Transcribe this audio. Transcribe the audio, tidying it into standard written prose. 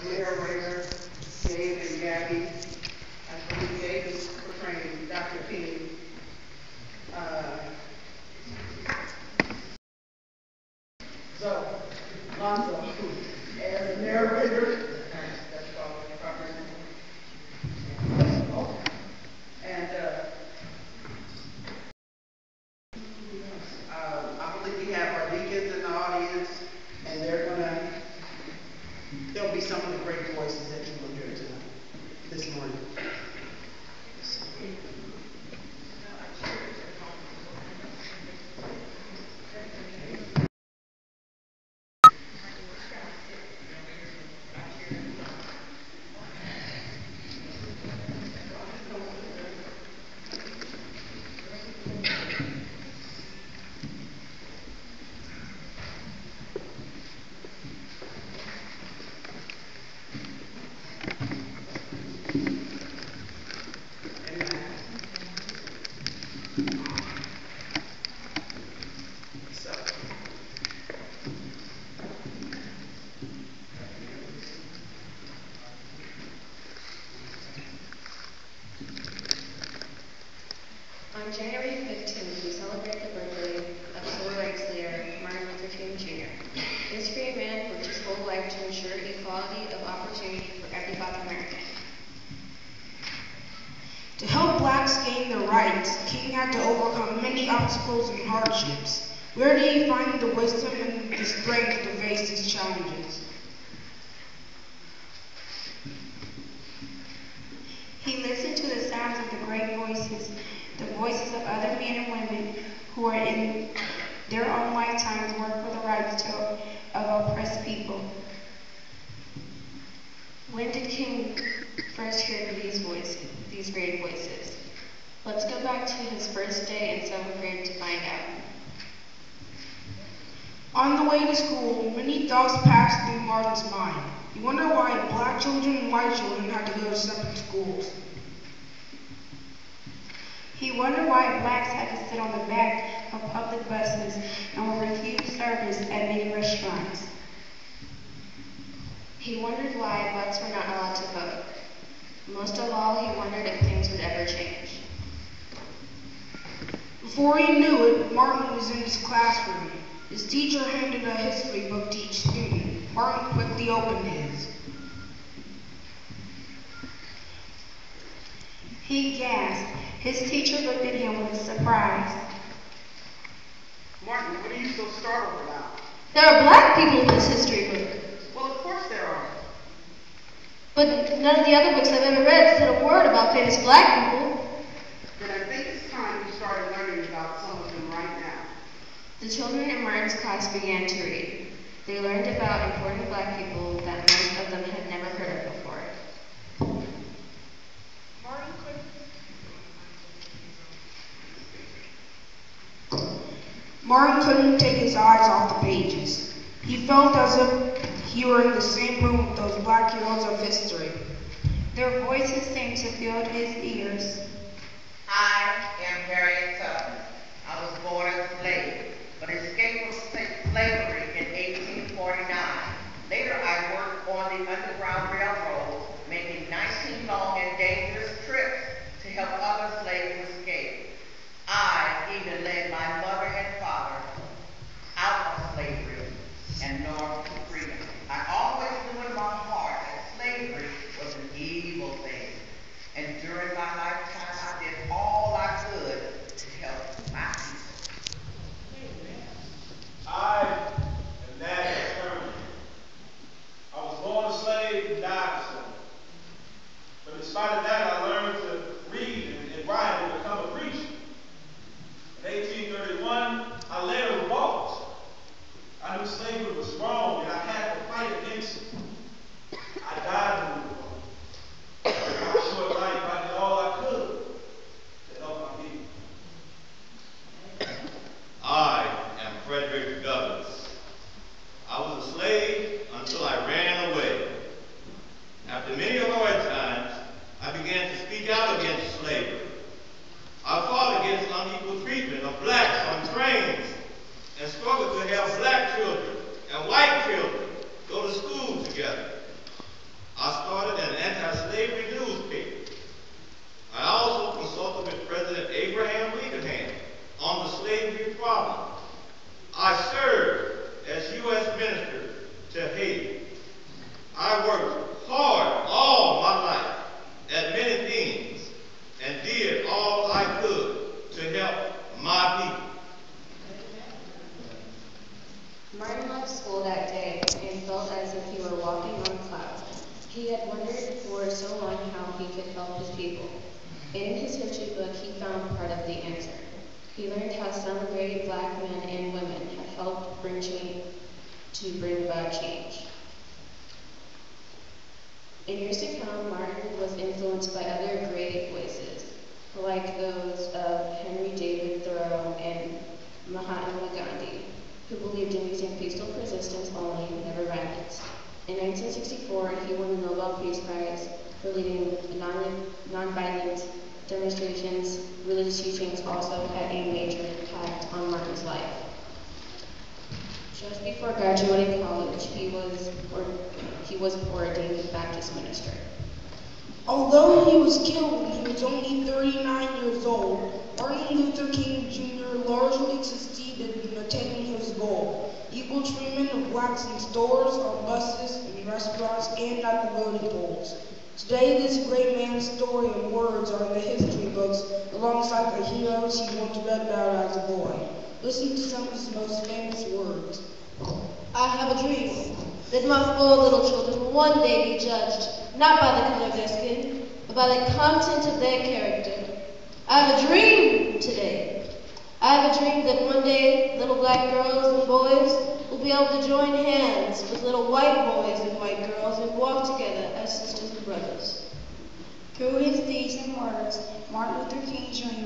narrator, Gabe and Gabby. I believe Gabe is portraying Dr. King. Uh, Lonzo, as a narrator. That's called the proper name. And I believe we have our deacons in the audience, and there'll be some of the great voices that you will hear tonight, this morning. On January 15th, we celebrate the birthday of civil rights leader Martin Luther King Jr. This great man worked his whole life to ensure equality of opportunity for every Black American. To help blacks gain their rights, King had to overcome many obstacles and hardships. Where did he find the wisdom and the strength to face these challenges? He listened to the sounds of the great voices, the voices of other men and women who are in their own lifetimes work for the rights of oppressed people. When did King first hear these great voices? Let's go back to his first day in 7th grade to find out. On the way to school, many thoughts passed through Martin's mind. He wondered why black children and white children had to go to separate schools. He wondered why blacks had to sit on the back of public buses and were refused service at many restaurants. He wondered why blacks were not allowed to vote. Most of all, he wondered if things would ever change. Before he knew it, Martin was in his classroom. His teacher handed a history book to each student. Martin quickly opened his. He gasped. His teacher looked at him with surprise. Martin, what are you so startled about? There are black people in this history book. Well, of course there are. But none of the other books I've ever read said a word about famous black people. Then I think it's time you started learning about some of them right now. The children in Martin's class began to read. They learned about important black people that most of them had never heard of before. Martin couldn't take his eyes off the pages. He felt as if he were in the same room with those black heroes of history. Their voices seemed to fill his ears. I am Harriet Tubman. I was born a slave, but escaped from slavery in 1849. Later, I worked on the Underground Railroad, making 19 long and dangerous trips to help other slaves escape. I even led my mother and father out of slavery and north to freedom. I always knew in my heart that slavery was an evil thing. And during my lifetime, I did all I could to help my people. I am Nat Turner. I was born a slave and died a slave. But in spite of that, I learned to read and write and become a preacher. In 1831, I led a revolt. I knew slavery was wrong and I had to fight against it. I died in the revolt. In my short life, I did all I could to help my people. I am Frederick Douglass. I was a slave until I ran away. After many hard times, I began I worked hard all my life at many things and did all I could to help my people. Martin left school that day and felt as if he were walking on clouds. He had wondered for so long how he could help his people. And in his history book, he found part of the answer. He learned how some brave black men and women had helped bring about change. In years to come, Martin was influenced by other great voices, like those of Henry David Thoreau and Mahatma Gandhi, who believed in using peaceful resistance only, never violence. In 1964, he won the Nobel Peace Prize for leading nonviolent demonstrations. Religious teachings also had a major impact on Martin's life. Just before graduating college, he was ordained Baptist minister. Although he was killed when he was only 39 years old, Martin Luther King Jr. largely succeeded in attaining his goal: equal treatment of blacks in stores, on buses, in restaurants, and at the voting polls. Today, this great man's story and words are in the history books alongside the heroes he once read about as a boy. Listen to some of his most famous words. I have a dream that my 4 little children will one day be judged, not by the color of their skin, but by the content of their character. I have a dream today. I have a dream that one day little black girls and boys will be able to join hands with little white boys and white girls and walk together as sisters and brothers. Through his deeds and words, Martin Luther King Jr.